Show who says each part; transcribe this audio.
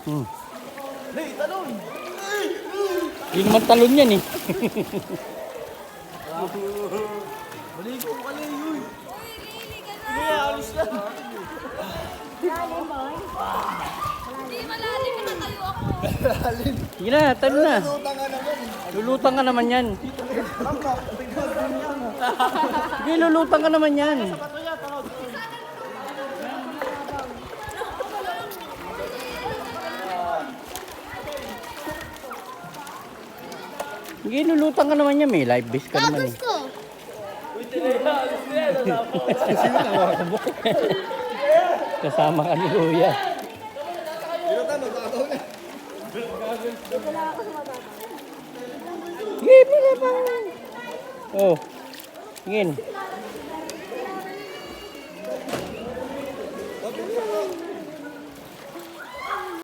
Speaker 1: Hmm.
Speaker 2: Hey, talon!
Speaker 1: Hindi naman talon yan eh.
Speaker 2: Baligo ko kali, yun! Hindi, alis lang!
Speaker 3: Hindi malalim na tayo ako.
Speaker 1: Sige na, talon na.
Speaker 2: Lutang ka naman!
Speaker 1: Lulutang ka naman yan. Sige, lulutang ka naman yan. Sige, lulutang ka naman yan. May live base ka naman eh.
Speaker 3: Gusto.
Speaker 1: Kasama ka ni Kuya.
Speaker 2: Lutang, magkakaw na!
Speaker 1: Sige, pala pa. Oh, sige.